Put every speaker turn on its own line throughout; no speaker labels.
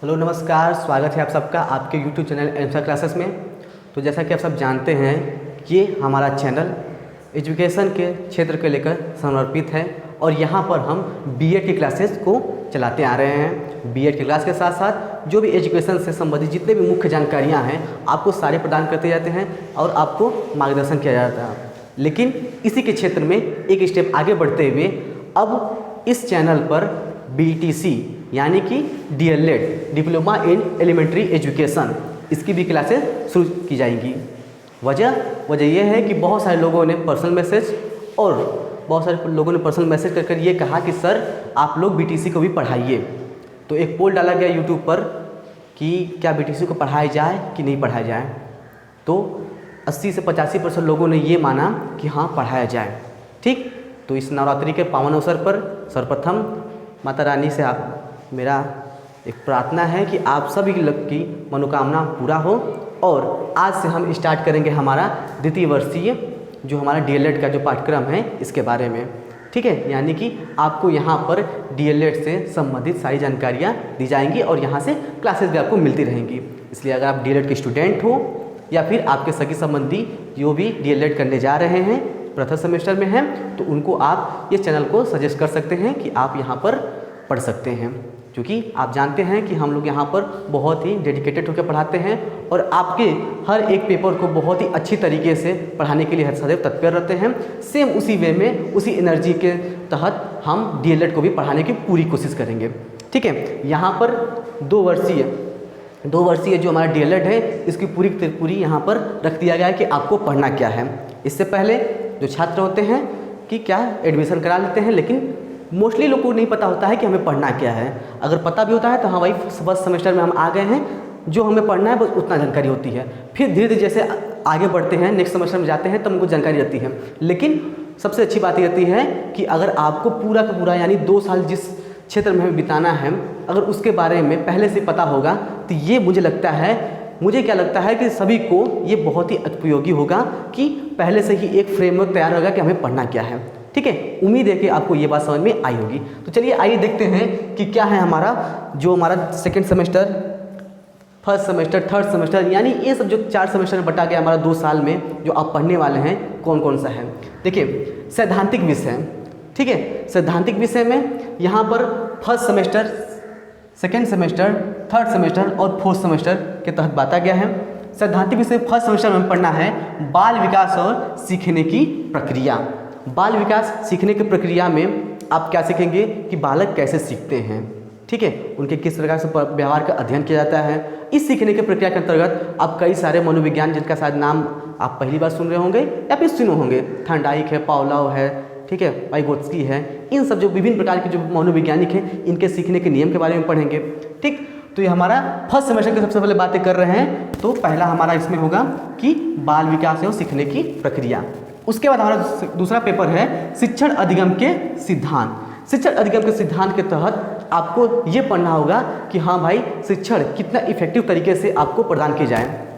Hello नमस्कार, स्वागत है आप सबका आपके YouTube चैनल एमसा क्लासेस में। तो जैसा कि आप सब जानते हैं, ये हमारा चैनल एजुकेशन के क्षेत्र को लेकर समर्पित है और यहाँ पर हम बीएड की क्लासेस को चलाते आ रहे हैं। बीएड की क्लास के साथ साथ जो भी एजुकेशन से संबंधित जितने भी मुख्य जानकारियाँ हैं आपको सारे प्रदान करते जाते हैं और आपको मार्गदर्शन किया जाता है। लेकिन इसी के क्षेत्र में एक स्टेप आगे बढ़ते हुए अब इस चैनल पर BTC यानी कि DLED diploma in elementary education, इसकी भी क्लासेस शुरू की जाएंगी। वजह यह है कि बहुत सारे लोगों ने पर्सनल मैसेज कर ये कहा कि सर आप लोग BTC को भी पढ़ाइए। तो एक पोल डाला गया यूट्यूब पर कि क्या BTC को पढ़ाया जाए कि नहीं पढ़ाया जाए। तो 80 से 85% लोगों ने ये माना कि हाँ पढ़ाया जाए। ठीक, तो इस नवरात्रि के पावन अवसर पर सर्वप्रथम माता रानी से मेरा एक प्रार्थना है कि आप सभी लोग की मनोकामना पूरा हो। और आज से हम स्टार्ट करेंगे हमारा द्वितीय वर्षीय जो हमारा DLED का जो पाठ्यक्रम है इसके बारे में। ठीक है, यानी कि आपको यहाँ पर DLED से संबंधित सारी जानकारियाँ दी जाएंगी और यहाँ से क्लासेस भी आपको मिलती रहेंगी। इसलिए अगर आप DLED के स्टूडेंट हो या फिर आपके सगी संबंधी जो भी DLED करने जा रहे हैं, प्रथम सेमेस्टर में हैं, तो उनको आप ये चैनल को सजेस्ट कर सकते हैं कि आप यहाँ पर पढ़ सकते हैं। क्योंकि आप जानते हैं कि हम लोग यहाँ पर बहुत ही डेडिकेटेड होकर पढ़ाते हैं और आपके हर एक पेपर को बहुत ही अच्छी तरीके से पढ़ाने के लिए सदैव तत्पर रहते हैं। सेम उसी वे में, उसी एनर्जी के तहत हम DLED को भी पढ़ाने की पूरी कोशिश करेंगे। ठीक है, यहाँ पर दो वर्षीय जो हमारा DLED है इसकी पूरी यहाँ पर रख दिया गया है कि आपको पढ़ना क्या है। इससे पहले जो छात्र होते हैं कि क्या एडमिशन करा लेते हैं, लेकिन मोस्टली लोग को नहीं पता होता है कि हमें पढ़ना क्या है। अगर पता भी होता है तो हाँ भाई फर्स्ट सेमेस्टर में हम आ गए हैं, जो हमें पढ़ना है बस उतना जानकारी होती है। फिर धीरे धीरे जैसे आगे बढ़ते हैं, नेक्स्ट सेमेस्टर में जाते हैं तब हमको जानकारी रहती है। लेकिन सबसे अच्छी बात ये रहती है कि अगर आपको पूरा का पूरा यानी 2 साल जिस क्षेत्र में हमें बिताना है, अगर उसके बारे में पहले से पता होगा तो ये मुझे क्या लगता है कि सभी को ये बहुत ही उपयोगी होगा कि पहले से ही एक फ्रेमवर्क तैयार होगा कि हमें पढ़ना क्या है। ठीक है, उम्मीद है कि आपको ये बात समझ में आई होगी। तो चलिए आइए देखते हैं कि क्या है हमारा second semester, first semester, third semester, यानी ये सब जो 4 सेमेस्टर में बटा गया हमारा 2 साल में जो आप पढ़ने वाले हैं कौन कौन सा है। देखिए सैद्धांतिक विषय, ठीक है, सैद्धांतिक विषय में यहाँ पर first semester, second semester, third semester और फोर्थ सेमेस्टर के तहत बांटा गया है। सैद्धांतिक विषय फर्स्ट सेमेस्टर में पढ़ना है बाल विकास और सीखने की प्रक्रिया। बाल विकास सीखने की प्रक्रिया में आप क्या सीखेंगे कि बालक कैसे सीखते हैं। ठीक है, उनके किस प्रकार से व्यवहार का अध्ययन किया जाता है। इस सीखने की प्रक्रिया के अंतर्गत आप कई सारे मनोविज्ञान जिनका शायद नाम आप पहली बार सुन रहे होंगे या फिर सुने होंगे, थॉर्नडाइक है, पावलोव है, ठीक है, वाइगोत्स्की है, इन सब जो विभिन्न प्रकार के जो मनोवैज्ञानिक हैं इनके सीखने के नियम के बारे में पढ़ेंगे। ठीक, तो ये हमारा फर्स्ट सेमेस्टर के सबसे पहले बातें कर रहे हैं। तो पहला हमारा इसमें होगा कि बाल विकास और सीखने की प्रक्रिया। उसके बाद हमारा दूसरा पेपर है शिक्षण अधिगम के सिद्धांत। शिक्षण अधिगम के सिद्धांत के तहत आपको ये पढ़ना होगा कि हाँ भाई शिक्षण कितना इफेक्टिव तरीके से आपको प्रदान किया जाए।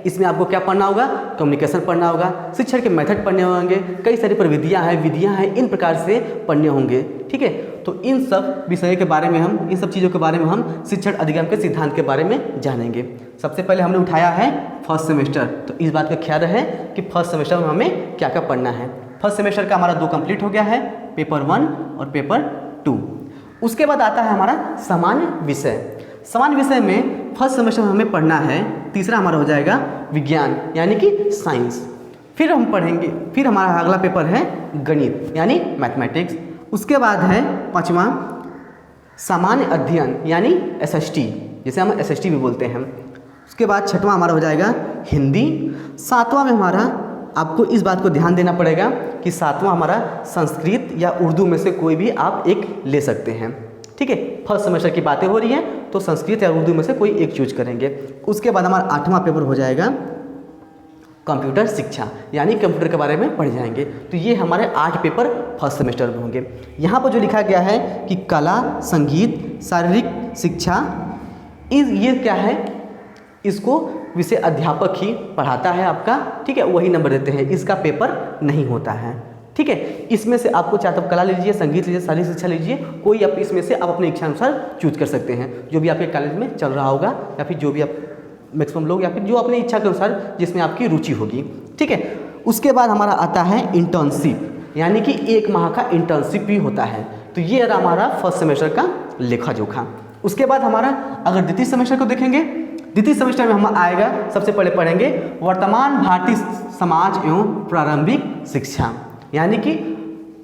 इसमें आपको क्या पढ़ना होगा, कम्युनिकेशन पढ़ना होगा, शिक्षण के मेथड पढ़ने होंगे, कई सारी प्रविधियाँ हैं, विधियाँ हैं, इन प्रकार से पढ़ने होंगे। ठीक है, तो इन सब विषयों के बारे में इन सब चीज़ों के बारे में हम शिक्षण अधिगम के सिद्धांत के बारे में जानेंगे। सबसे पहले हमने उठाया है फर्स्ट सेमेस्टर, तो इस बात का ख्याल रहे कि फर्स्ट सेमेस्टर में हमें क्या क्या पढ़ना है। फर्स्ट सेमेस्टर का हमारा 2 कंप्लीट हो गया है, पेपर 1 और पेपर 2। उसके बाद आता है हमारा सामान्य विषय। सामान्य विषय में फर्स्ट सेमेस्टर में हमें पढ़ना है, तीसरा हमारा हो जाएगा विज्ञान यानी कि साइंस। फिर हम पढ़ेंगे, फिर हमारा अगला पेपर है गणित यानी मैथमेटिक्स। उसके बाद है 5वां सामान्य अध्ययन यानी SST, जिसे हम SST भी बोलते हैं। उसके बाद 6वां हमारा हो जाएगा हिंदी। 7वां में हमारा आपको इस बात को ध्यान देना पड़ेगा कि 7वां हमारा संस्कृत या उर्दू में से कोई भी आप एक ले सकते हैं। ठीक है, फर्स्ट सेमेस्टर की बातें हो रही हैं तो संस्कृत या उर्दू में से कोई एक चूज करेंगे। उसके बाद हमारा 8वां पेपर हो जाएगा कंप्यूटर शिक्षा यानी कंप्यूटर के बारे में पढ़ जाएंगे। तो ये हमारे 8 पेपर फर्स्ट सेमेस्टर में होंगे। यहाँ पर जो लिखा गया है कि कला, संगीत, शारीरिक शिक्षा, ये क्या है, इसको विषय अध्यापक ही पढ़ाता है आपका। ठीक है, वही नंबर देते हैं, इसका पेपर नहीं होता है। ठीक है। इसमें से आपको चाहे तो कला लीजिए, संगीत लीजिए, शारीरिक शिक्षा लीजिए, कोई आप इसमें से आप अपनी इच्छा अनुसार चूज कर सकते हैं, जो भी आपके कॉलेज में चल रहा होगा या फिर जो भी आप मैक्सिमम लोग या फिर जो अपनी इच्छा के अनुसार जिसमें आपकी रुचि होगी, ठीक है। उसके बाद हमारा आता है इंटर्नशिप, यानी कि 1 माह का इंटर्नशिप भी होता है। तो ये रहा हमारा फर्स्ट सेमेस्टर का लेखा जोखा। उसके बाद हमारा अगर द्वितीय सेमेस्टर को देखेंगे, द्वितीय सेमेस्टर में हम आएगा, सबसे पहले पढ़ेंगे वर्तमान भारतीय समाज एवं प्रारंभिक शिक्षा, यानी कि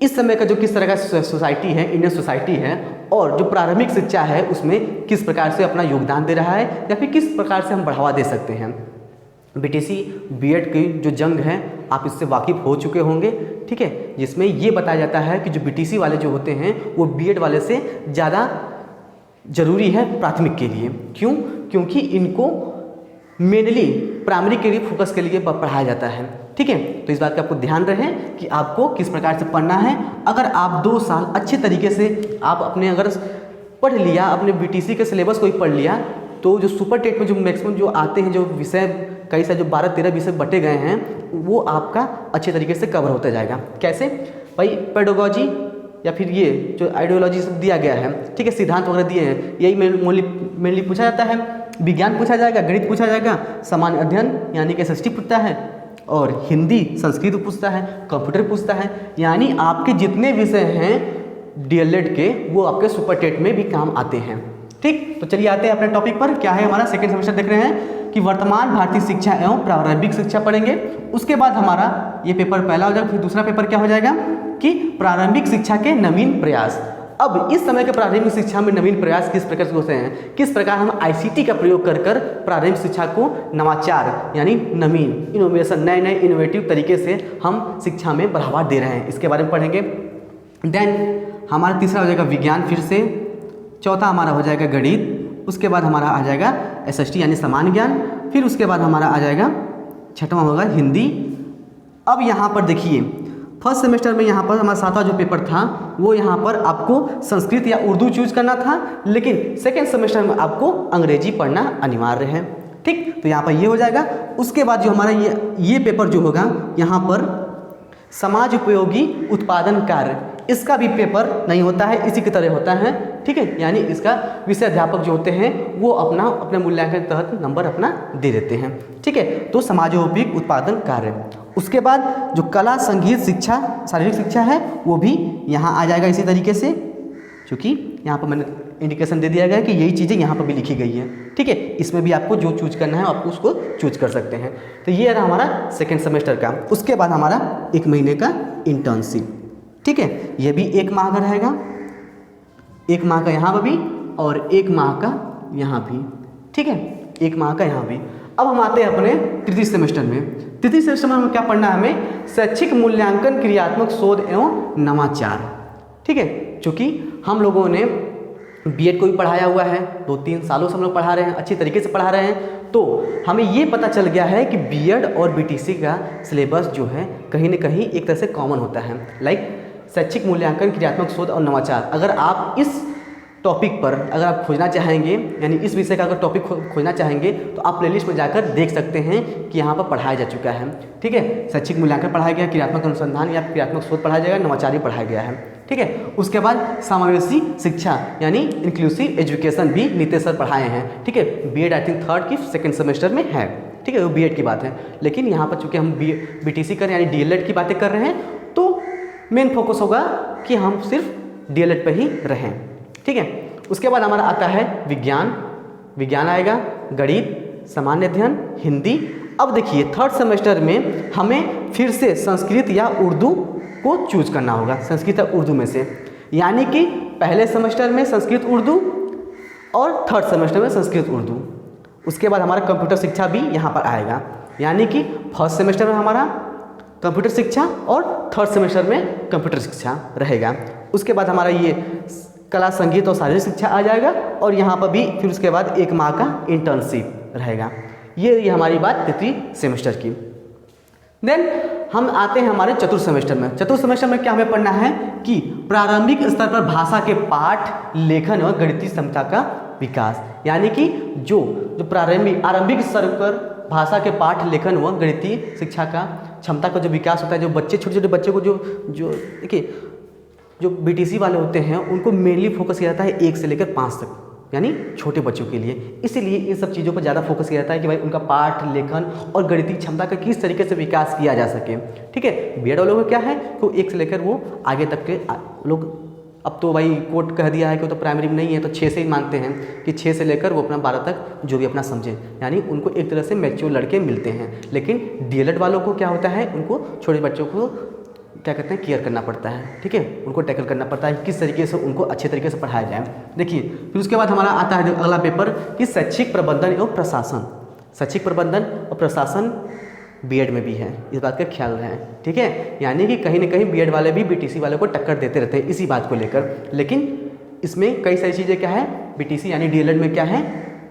इस समय का जो किस तरह का सोसाइटी है, इंडियन सोसाइटी है, और जो प्रारंभिक शिक्षा है उसमें किस प्रकार से अपना योगदान दे रहा है या फिर किस प्रकार से हम बढ़ावा दे सकते हैं। बीटीसी बीएड की जो जंग है आप इससे वाकिफ़ हो चुके होंगे, ठीक है, जिसमें ये बताया जाता है कि जो बीटीसी वाले जो होते हैं वो बीएड वाले से ज़्यादा ज़रूरी है प्राथमिक के लिए। क्यों? क्योंकि इनको मेनली प्राइमरी के लिए फोकस के लिए पढ़ाया जाता है, ठीक है। तो इस बात का आपको ध्यान रहे कि आपको किस प्रकार से पढ़ना है। अगर आप 2 साल अच्छे तरीके से आप अपने अगर पढ़ लिया, अपने बीटीसी के सिलेबस को ही पढ़ लिया, तो जो सुपर टेट में जो मैक्सिमम जो आते हैं, जो विषय कई सारे जो 12-13 विषय बटे गए हैं, वो आपका अच्छे तरीके से कवर होता जाएगा। कैसे भाई? पेडागोजी या फिर ये जो आइडियोलॉजी सब दिया गया है, ठीक है, सिद्धांत वगैरह दिए हैं, यही मेनली पूछा जाता है। विज्ञान पूछा जाएगा, गणित पूछा जाएगा, सामान्य अध्ययन यानी कि एसएसटी पूछता है, और हिंदी संस्कृत पूछता है, कंप्यूटर पूछता है, यानी आपके जितने विषय हैं डीएलएड के वो आपके सुपर टेट में भी काम आते हैं, ठीक। तो चलिए आते हैं अपने टॉपिक पर। क्या है हमारा सेकंड सेमेस्टर देख रहे हैं कि वर्तमान भारतीय शिक्षा एवं प्रारंभिक शिक्षा पढ़ेंगे। उसके बाद हमारा ये पेपर पहला हो जाएगा, फिर दूसरा पेपर क्या हो जाएगा कि प्रारंभिक शिक्षा के नवीन प्रयास। अब इस समय के प्रारंभिक शिक्षा में नवीन प्रयास किस प्रकार से होते हैं, किस प्रकार हम आईसीटी का प्रयोग कर कर प्रारंभिक शिक्षा को नवाचार यानी नवीन इनोवेशन, नए नए इनोवेटिव तरीके से हम शिक्षा में बढ़ावा दे रहे हैं, इसके बारे में पढ़ेंगे। देन हमारा तीसरा हो जाएगा विज्ञान, फिर से चौथा हमारा हो जाएगा गणित, उसके बाद हमारा आ जाएगा एसएसटी यानी सामान्य ज्ञान, फिर उसके बाद हमारा आ जाएगा छठवां होगा हिंदी। अब यहाँ पर देखिए फर्स्ट सेमेस्टर में यहाँ पर हमारा 7वां जो पेपर था वो यहाँ पर आपको संस्कृत या उर्दू चूज करना था, लेकिन सेकेंड सेमेस्टर में आपको अंग्रेजी पढ़ना अनिवार्य है, ठीक। तो यहाँ पर ये हो जाएगा। उसके बाद जो हमारा ये पेपर जो होगा यहाँ पर समाज उपयोगी उत्पादन कार्य, इसका भी पेपर नहीं होता है, इसी की तरह होता है, ठीक है। यानी इसका विषय अध्यापक जो होते हैं वो अपने मूल्यांकन के तहत नंबर अपना दे देते हैं, ठीक है। तो समाजोपयोगी उत्पादन कार्य। उसके बाद जो कला संगीत शिक्षा शारीरिक शिक्षा है वो भी यहाँ आ जाएगा इसी तरीके से, क्योंकि यहाँ पर मैंने इंडिकेशन दे दिया गया है कि यही चीज़ें यहाँ पर भी लिखी गई है, ठीक है। इसमें भी आपको जो चूज करना है आपको उसको चूज कर सकते हैं। तो ये रहा हमारा सेकेंड सेमेस्टर का। उसके बाद हमारा 1 महीने का इंटर्नशिप, ठीक है, ये भी 1 माह का रहेगा, 1 माह का यहाँ पर भी और 1 माह का यहाँ भी, ठीक है, 1 माह का यहाँ भी। अब हम आते हैं अपने तृतीय सेमेस्टर में। तृतीय सेमेस्टर में हमें क्या पढ़ना है? हमें शैक्षिक मूल्यांकन क्रियात्मक शोध एवं नवाचार, ठीक है। चूँकि हम लोगों ने बीएड को भी पढ़ाया हुआ है, 2-3 सालों से हम लोग पढ़ा रहे हैं, अच्छी तरीके से पढ़ा रहे हैं, तो हमें ये पता चल गया है कि बीएड और बीटीसी का सिलेबस जो है कहीं ना कहीं एक तरह से कॉमन होता है। लाइक शैक्षिक मूल्यांकन क्रियात्मक शोध और नवाचार, अगर आप इस टॉपिक पर अगर आप खोजना चाहेंगे, यानी इस विषय का अगर टॉपिक खोजना चाहेंगे तो आप प्लेलिस्ट में जाकर देख सकते हैं कि यहाँ पर पढ़ाया जा चुका है, ठीक है। शैक्षिक मूल्यांकन पढ़ाया गया, क्रियात्मक अनुसंधान या क्रियात्मक शोध पढ़ाया जाएगा, नवाचार पढ़ाया गया है, ठीक है। उसके बाद समावेशी शिक्षा यानी इंक्लूसिव एजुकेशन भी नीतीश सर पढ़ाए हैं, ठीक है। बीएड आई थिंक 3rd की सेकेंड सेमेस्टर में है, ठीक है, वो बीएड की बात है। लेकिन यहाँ पर चूँकि हम बीटीसी कर यानी डीएलएड की बातें कर रहे हैं, तो मेन फोकस होगा कि हम सिर्फ डीएलएड पर ही रहें, ठीक है। उसके बाद हमारा आता है विज्ञान आएगा, गणित, सामान्य अध्ययन, हिंदी। अब देखिए 3rd सेमेस्टर में हमें फिर से संस्कृत या उर्दू को चूज करना होगा, संस्कृत या उर्दू में से, यानी कि पहले सेमेस्टर में संस्कृत उर्दू और 3rd सेमेस्टर में संस्कृत उर्दू। उसके बाद हमारा कंप्यूटर शिक्षा भी यहाँ पर आएगा, यानी कि फर्स्ट सेमेस्टर में हमारा कंप्यूटर शिक्षा और 3rd सेमेस्टर में कंप्यूटर शिक्षा रहेगा। उसके बाद हमारा ये कला संगीत और शारीरिक शिक्षा आ जाएगा, और यहाँ पर भी फिर उसके बाद 1 माह का इंटर्नशिप रहेगा। ये हमारी बात तृतीय सेमेस्टर की। देन हम आते हैं हमारे चतुर्थ सेमेस्टर में। चतुर्थ सेमेस्टर में क्या हमें पढ़ना है कि प्रारंभिक स्तर पर भाषा के पाठ, लेखन और गणितीय क्षमता का विकास, यानी कि जो आरंभिक स्तर पर भाषा के पाठ लेखन व गणितीय शिक्षा का क्षमता का जो विकास होता है, जो बच्चे छोटे छोटे बच्चे को जो देखिए जो बीटीसी वाले होते हैं उनको मेनली फोकस किया जाता है 1 से लेकर 5 तक, यानी छोटे बच्चों के लिए। इसीलिए इन सब चीज़ों पर ज़्यादा फोकस किया जाता है कि भाई उनका पाठ लेखन और गणितीय क्षमता का किस तरीके से विकास किया जा सके। ठीक है, बीएड वालों को क्या है तो 1 से लेकर वो आगे तक के लोग, अब तो भाई कोर्ट कह दिया है कि तो प्राइमरी में नहीं है तो 6 से ही मानते हैं कि 6 से लेकर वो अपना 12 तक जो भी अपना समझें, यानी उनको एक तरह से मैच्योर लड़के मिलते हैं। लेकिन डीएलएड वालों को क्या होता है, उनको छोटे बच्चों को क्या कहते हैं केयर करना पड़ता है। ठीक है, उनको टैकल करना पड़ता है किस तरीके से उनको अच्छे तरीके से पढ़ाया जाए। देखिए फिर उसके बाद हमारा आता है अगला पेपर कि शैक्षिक प्रबंधन एवं प्रशासन। शैक्षिक प्रबंधन और प्रशासन बीएड में भी है, इस बात का ख्याल रखें। ठीक है, यानी कि कहीं ना कहीं बीएड वाले भी बीटीसी वाले को टक्कर देते रहते हैं इसी बात को लेकर। लेकिन इसमें कई सारी चीज़ें क्या है, बीटीसी यानी डीएलएड में क्या है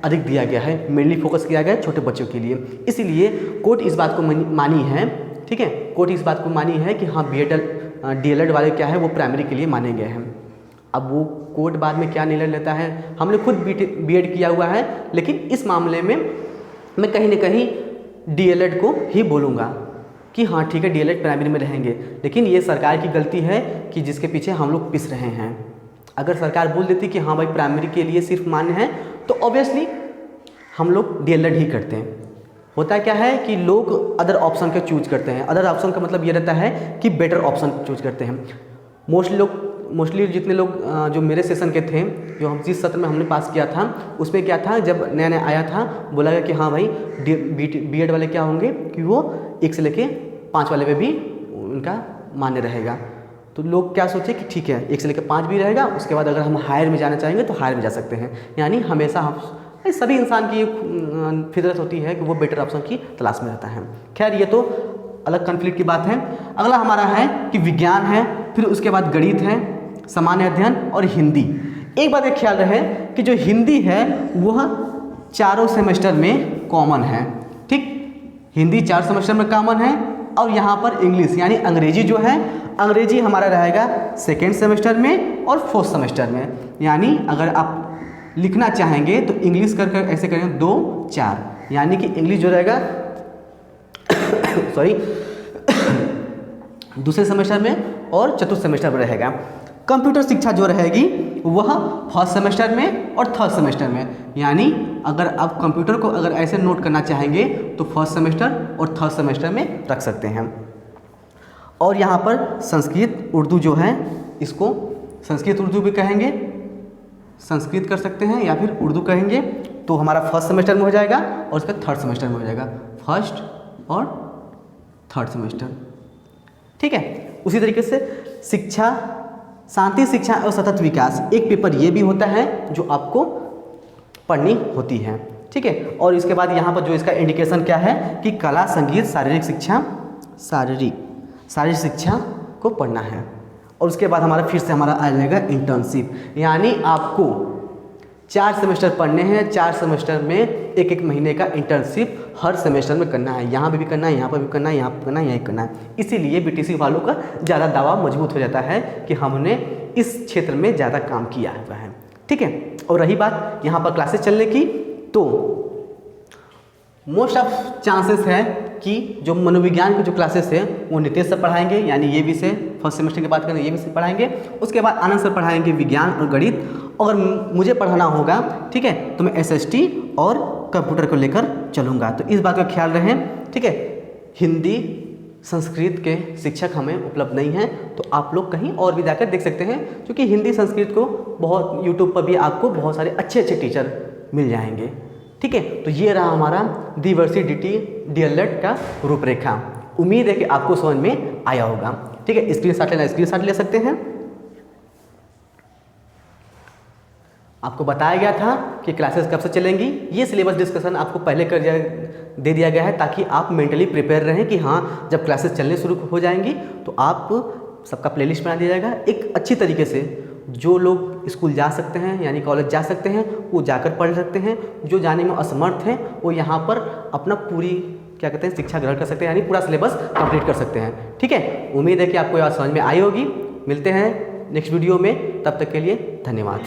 अधिक दिया गया है, मेनली फोकस किया गया है छोटे बच्चों के लिए। इसीलिए कोर्ट इस बात को मानी है। ठीक है, कोर्ट इस बात को मानी है कि हाँ डीएलएड वाले क्या है वो प्राइमरी के लिए माने गए हैं। अब वो कोर्ट बाद में क्या निर्णय लेता है, हमने खुद बीएड किया हुआ है, लेकिन इस मामले में मैं कहीं ना कहीं डीएलएड को ही बोलूँगा कि हाँ ठीक है डीएलएड प्राइमरी में रहेंगे। लेकिन ये सरकार की गलती है कि जिसके पीछे हम लोग पिस रहे हैं। अगर सरकार बोल देती कि हाँ भाई प्राइमरी के लिए सिर्फ मान्य है तो ऑब्वियसली हम लोग डीएलएड ही करते हैं। होता क्या है कि लोग अदर ऑप्शन का चूज करते हैं। अदर ऑप्शन का मतलब ये रहता है कि बेटर ऑप्शन चूज करते हैं। मोस्टली जितने लोग जो मेरे सेशन के थे, जो हम जिस सत्र में हमने पास किया था, उसमें क्या था जब नया नया आया था बोला गया कि हाँ भाई बीएड वाले क्या होंगे कि वो 1 से लेके 5 वाले में भी उनका मान्य रहेगा। तो लोग क्या सोचे कि ठीक है 1 से लेकर 5 भी रहेगा, उसके बाद अगर हम हायर में जाना चाहेंगे तो हायर में जा सकते हैं। यानी हमेशा हम सभी इंसान की फितरत होती है कि वो बेटर ऑप्शन की तलाश में रहता है। खैर ये तो अलग कॉन्फ्लिक्ट की बात है। अगला हमारा है कि विज्ञान है, फिर उसके बाद गणित है, सामान्य अध्ययन और हिंदी। एक बात का ख्याल रहे कि जो हिंदी है वह 4 सेमेस्टर में कॉमन है। ठीक, हिंदी 4 सेमेस्टर में कॉमन है। और यहाँ पर इंग्लिश यानी अंग्रेजी जो है, अंग्रेजी हमारा रहेगा 2nd सेमेस्टर में और 4th सेमेस्टर में। यानी अगर आप लिखना चाहेंगे तो इंग्लिश कर ऐसे करेंगे 2 4, यानी कि इंग्लिश जो रहेगा सॉरी 2रे सेमेस्टर में और 4th सेमेस्टर में रहेगा। कंप्यूटर शिक्षा जो रहेगी वह 1st सेमेस्टर में और 3rd सेमेस्टर में। यानी अगर आप कंप्यूटर को अगर ऐसे नोट करना चाहेंगे तो 1st सेमेस्टर और 3rd सेमेस्टर में रख सकते हैं। और यहाँ पर संस्कृत उर्दू जो है, इसको संस्कृत उर्दू भी कहेंगे, संस्कृत कर सकते हैं या फिर उर्दू कहेंगे। तो हमारा 1st सेमेस्टर में हो जाएगा और उसका 3rd सेमेस्टर में हो जाएगा, 1st और 3rd सेमेस्टर। ठीक है, उसी तरीके से शिक्षा, शांति शिक्षा और सतत विकास, एक पेपर ये भी होता है जो आपको पढ़नी होती है। ठीक है, और इसके बाद यहाँ पर जो इसका इंडिकेशन क्या है कि कला, संगीत, शारीरिक शिक्षा को पढ़ना है। और उसके बाद हमारा फिर से हमारा आ जाएगा इंटर्नशिप, यानी आपको 4 सेमेस्टर पढ़ने हैं, 4 सेमेस्टर में 1 महीने का इंटर्नशिप हर सेमेस्टर में करना है। यहाँ पे भी करना है, यहाँ पर भी करना है, यहाँ पर करना है, यहाँ करना है। इसीलिए बीटीसी वालों का ज़्यादा दावा मजबूत हो जाता है कि हमने इस क्षेत्र में ज़्यादा काम किया हुआ है। ठीक है, और रही बात यहाँ पर क्लासेस चलने की, तो मोस्ट ऑफ चांसेस है कि जो मनोविज्ञान की जो क्लासेस है वो नितेश सर पढ़ाएंगे, यानी ये विषय 1st सेमेस्टर की बात करें ये विषय पढ़ाएंगे। उसके बाद आनंद सर पढ़ाएंगे विज्ञान और गणित। अगर मुझे पढ़ाना होगा ठीक है तो मैं SST और कंप्यूटर को लेकर चलूँगा, तो इस बात का ख्याल रखें। ठीक है, हिंदी संस्कृत के शिक्षक हमें उपलब्ध नहीं हैं, तो आप लोग कहीं और भी जाकर देख सकते हैं, क्योंकि हिंदी संस्कृत को बहुत यूट्यूब पर भी आपको बहुत सारे अच्छे अच्छे टीचर मिल जाएंगे। ठीक है, तो ये रहा हमारा दिवर्सिटी डीएलएड का रूपरेखा। उम्मीद है कि आपको समझ में आया होगा। ठीक है, स्क्रीनशॉट लेना स्क्रीनशॉट ले सकते हैं। आपको बताया गया था कि क्लासेस कब से चलेंगी, ये सिलेबस डिस्कशन आपको पहले दे दिया गया है ताकि आप मेंटली प्रिपेयर रहें कि हाँ जब क्लासेस चलने शुरू हो जाएंगी तो आप सबका प्लेलिस्ट बना दिया जाएगा एक अच्छी तरीके से। जो लोग स्कूल जा सकते हैं यानी कॉलेज जा सकते हैं वो जाकर पढ़ सकते हैं, जो जाने में असमर्थ हैं वो यहाँ पर अपना पूरी क्या कहते हैं शिक्षा ग्रहण कर सकते हैं, यानी पूरा सिलेबस कंप्लीट कर सकते हैं। ठीक है, उम्मीद है कि आपको यह समझ में आई होगी। मिलते हैं नेक्स्ट वीडियो में, तब तक के लिए धन्यवाद।